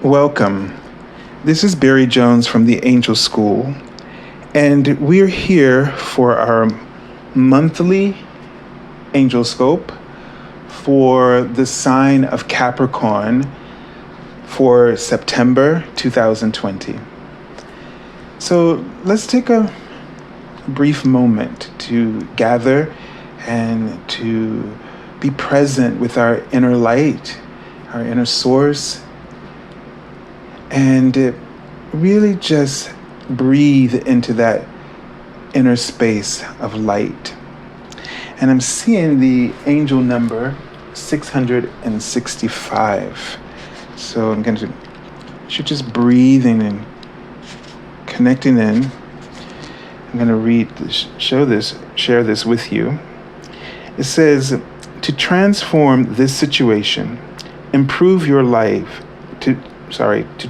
Welcome. This is Barry Jones from the Angel School, and we're here for our monthly Angelscope for the sign of Capricorn for September 2020. So let's take a brief moment to gather and to be present with our inner light, our inner source, and really just breathe into that inner space of light. And I'm seeing the angel number 665. So I'm going to just breathing and connecting in. I'm going to share this with you. It says, to transform this situation, improve your life, to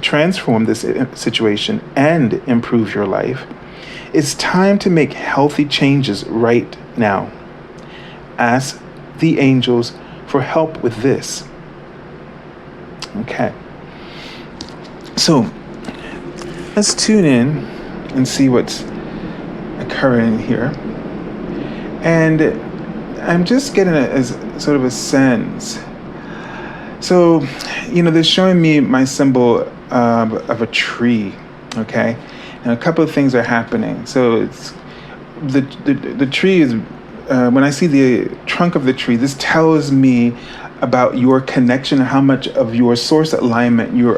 transform this situation and improve your life, it's time to make healthy changes right now. Ask the angels for help with this. Okay. So let's tune in and see what's occurring here. And I'm just getting a sort of a sense. So, they're showing me my symbol of a tree, okay? And a couple of things are happening. So it's the tree is, when I see the trunk of the tree, this tells me about your connection and how much of your source alignment you're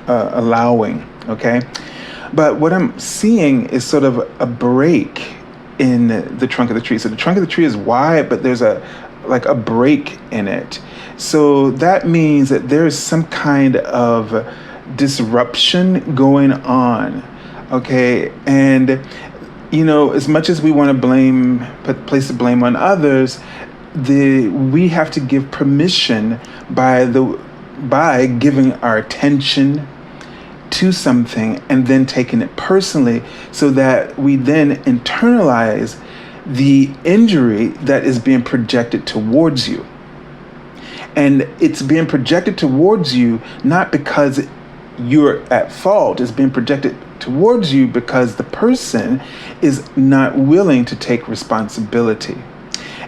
allowing, okay? But what I'm seeing is sort of a break in the trunk of the tree. So the trunk of the tree is wide, but there's a break in it. So that means that there is some kind of disruption going on, okay? And, as much as we want to place the blame on others, we have to give permission by giving our attention to something and then taking it personally, so that we then internalize the injury that is being projected towards you. And it's being projected towards you not because you're at fault. It's being projected towards you because the person is not willing to take responsibility.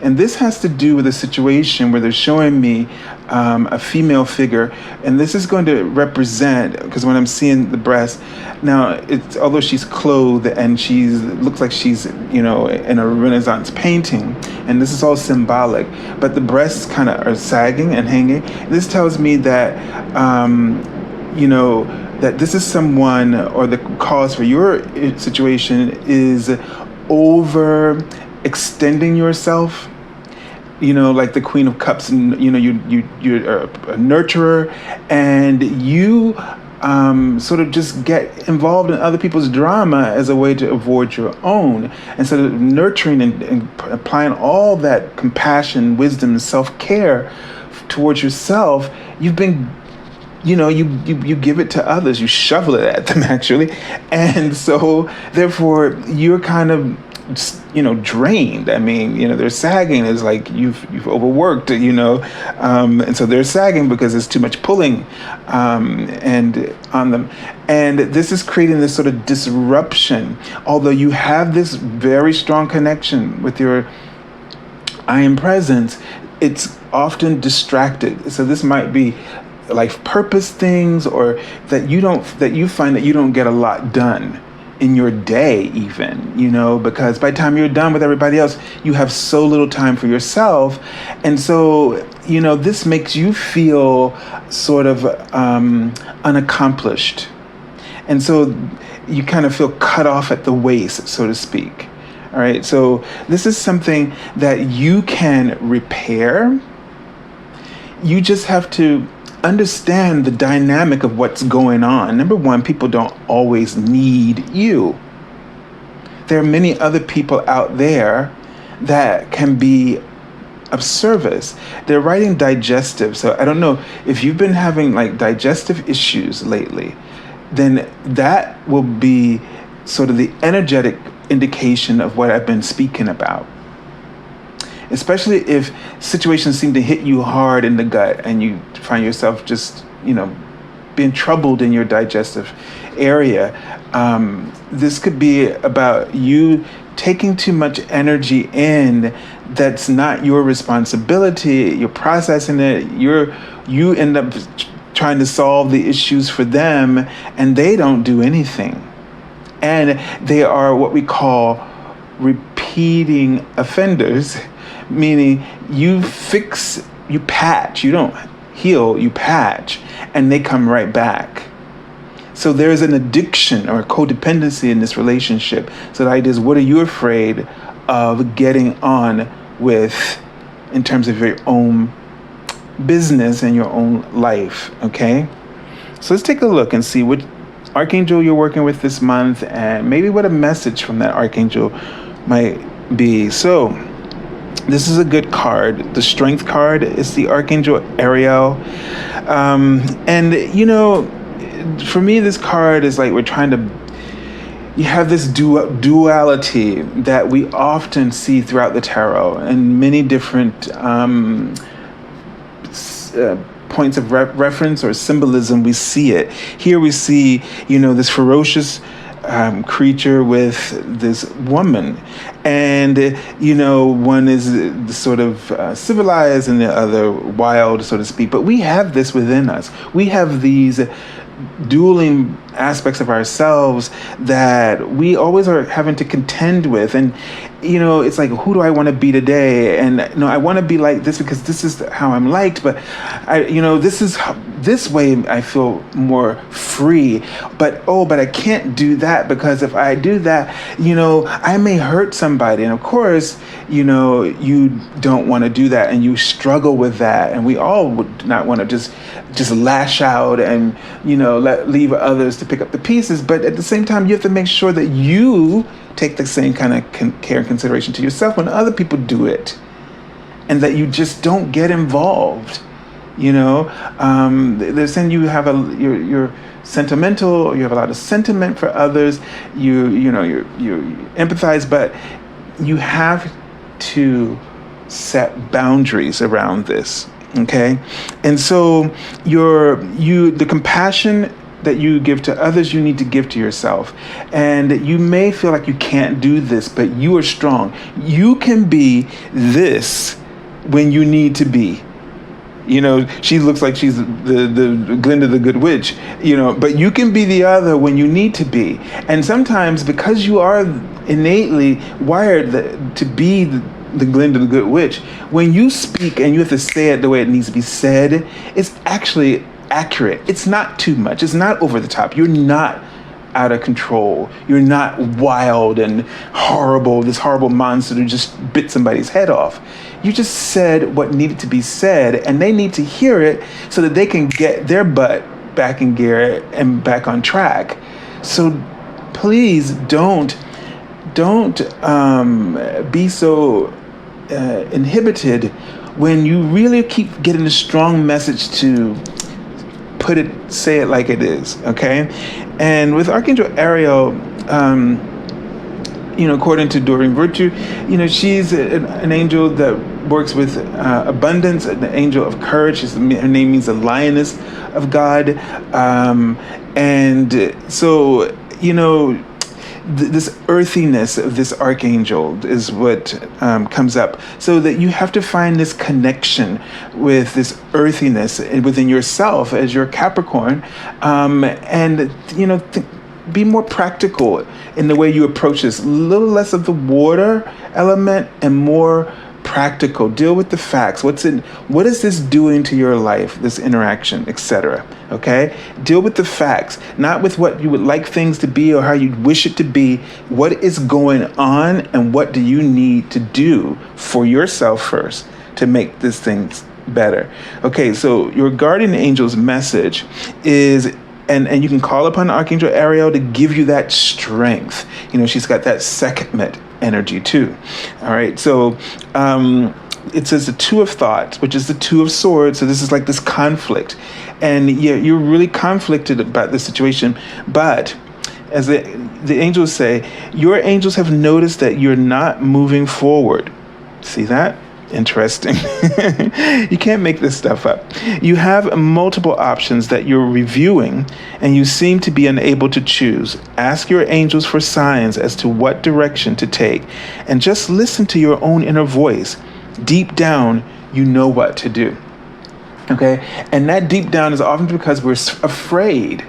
And this has to do with a situation where they're showing me a female figure, and this is going to represent, because when I'm seeing the breast, now although she's clothed and looks like she's in a Renaissance painting, and this is all symbolic, but the breasts kind of are sagging and hanging. This tells me that that this is someone, or the cause for your situation is over extending yourself, like the Queen of Cups, and you're a nurturer, and you sort of just get involved in other people's drama as a way to avoid your own. Instead of nurturing and applying all that compassion, wisdom, and self-care towards yourself, you've been you give it to others, you shovel it at them actually. And so therefore you're kind of drained. I mean, they're sagging. It's like you've overworked, and so they're sagging because there's too much pulling and on them. And this is creating this sort of disruption. Although you have this very strong connection with your I am presence, it's often distracted. So this might be life purpose things, or that you find that you don't get a lot done in your day even, because by the time you're done with everybody else, you have so little time for yourself. And so, this makes you feel sort of unaccomplished. And so you kind of feel cut off at the waist, so to speak. All right. So this is something that you can repair. You just have to understand the dynamic of what's going on. Number one, people don't always need you. There are many other people out there that can be of service. They're writing digestive. So I don't know if you've been having digestive issues lately, then that will be sort of the energetic indication of what I've been speaking about. Especially if situations seem to hit you hard in the gut and you find yourself just, being troubled in your digestive area. This could be about you taking too much energy in that's not your responsibility. You're processing it. You end up trying to solve the issues for them, and they don't do anything. And they are what we call repeating offenders, meaning you patch, you don't heal, you patch, and they come right back. So there's an addiction or a codependency in this relationship. So the idea is, what are you afraid of getting on with in terms of your own business and your own life, okay? So let's take a look and see what archangel you're working with this month, and maybe what a message from that archangel might be. So this is a good card. The Strength card is the Archangel Ariel. And, you know, for me, this card is like you have this duality that we often see throughout the tarot and many different points of reference or symbolism. We see it. Here we see, you know, this ferocious creature with this woman, and you know, one is sort of civilized and the other wild, so to speak. But we have this within us. We have these dueling aspects of ourselves that we always are having to contend with. And you know, it's like, who do I want to be today? And you know, I want to be like this because this is how I'm liked, but this way I feel more free. But I can't do that, because if I do that, you know, I may hurt somebody. And of course, you know, you don't want to do that, and you struggle with that. And we all would not want to just lash out and, you know, leave others to pick up the pieces. But at the same time, you have to make sure that you take the same kind of care and consideration to yourself when other people do it, and that you just don't get involved. You know, they're saying you're sentimental, you have a lot of sentiment for others, you empathize, but you have to set boundaries around this, okay? And so the compassion that you give to others, you need to give to yourself. And you may feel like you can't do this, but you are strong. You can be this when you need to be. You know, she looks like she's the Glinda the Good Witch, you know, but you can be the other when you need to be. And sometimes, because you are innately wired to be the Glinda the Good Witch, when you speak and you have to say it the way it needs to be said, it's actually accurate. It's not too much. It's not over the top. You're not out of control. You're not wild and horrible, this horrible monster who just bit somebody's head off. You just said what needed to be said, and they need to hear it so that they can get their butt back in gear and back on track. So please don't be so inhibited when you really keep getting a strong message to say it like it is, okay? And with Archangel Ariel, you know, according to Doreen Virtue, you know, she's an angel that works with abundance, an angel of courage. Her name means the lioness of God. And so, you know, this earthiness of this archangel is what comes up. So that you have to find this connection with this earthiness within yourself as your Capricorn, and you know, be more practical in the way you approach this. A little less of the water element and more practical. Deal with the facts. What is this doing to your life, this interaction, etc. Okay? Deal with the facts, not with what you would like things to be or how you wish it to be. What is going on, and what do you need to do for yourself first to make this thing better? Okay, so your guardian angel's message is, and you can call upon Archangel Ariel to give you that strength. You know, she's got that Sekhmet energy too. All right, so it says the Two of Thoughts, which is the Two of Swords. So this is like this conflict, and you're really conflicted about this situation. But as the angels say, your angels have noticed that you're not moving forward. See that? interesting. You can't make this stuff up. You have multiple options that you're reviewing, and you seem to be unable to choose. Ask your angels for signs as to what direction to take, and just listen to your own inner voice. Deep down, you know what to do. Okay? And that deep down is often because we're afraid.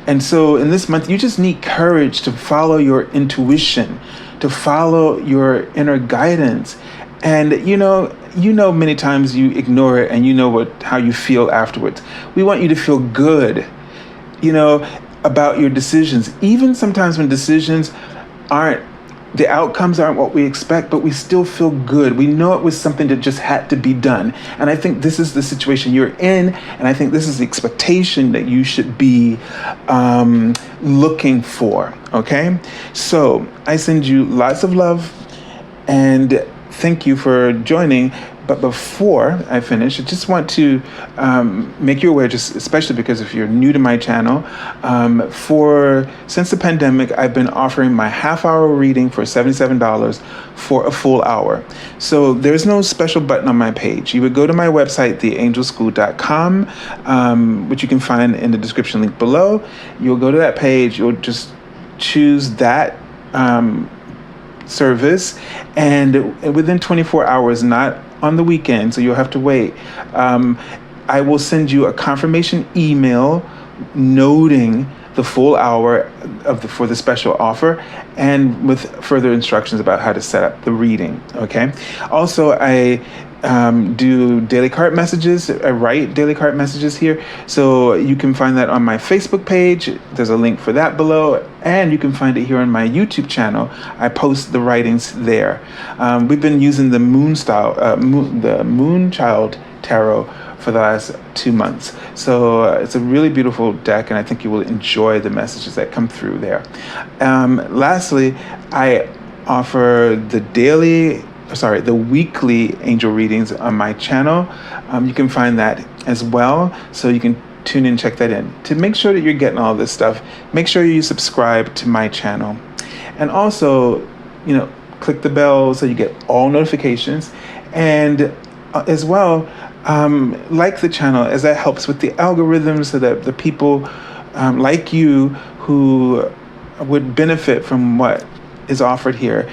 And so in this month, you just need courage to follow your intuition, to follow your inner guidance. And you know many times you ignore it, and you know how you feel afterwards. We want you to feel good, about your decisions. Even sometimes when decisions the outcomes aren't what we expect, but we still feel good. We know it was something that just had to be done. And I think this is the situation you're in, and I think this is the expectation that you should be looking for, okay? So I send you lots of love, and thank you for joining. But before I finish, I just want to make you aware, just especially because if you're new to my channel, since the pandemic, I've been offering my half-hour reading for $77 for a full hour. So there's no special button on my page. You would go to my website, theangelschool.com, which you can find in the description link below. You'll go to that page. You'll just choose that service, and within 24 hours, not on the weekend, so you'll have to wait, I will send you a confirmation email noting the full hour for the special offer, and with further instructions about how to set up the reading. Okay. Also, I do daily card messages. I write daily card messages here, so you can find that on my Facebook page. There's a link for that below, and you can find it here on my YouTube channel. I post the writings there. We've been using the the Moonchild Tarot for the last 2 months, so it's a really beautiful deck, and I think you will enjoy the messages that come through there. Lastly, I offer the weekly angel readings on my channel. You can find that as well, so you can tune in, check that in. To make sure that you're getting all this stuff, make sure you subscribe to my channel, and also, click the bell so you get all notifications, and as well, like the channel, as that helps with the algorithms, so that the people like you who would benefit from what is offered here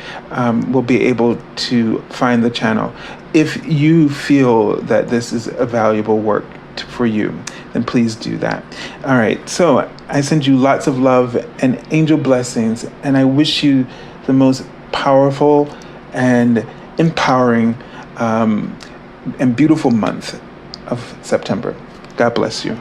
will be able to find the channel. If you feel that this is a valuable work for you, then please do that. All right, so I send you lots of love and angel blessings, and I wish you the most powerful and empowering and beautiful month of September. God bless you.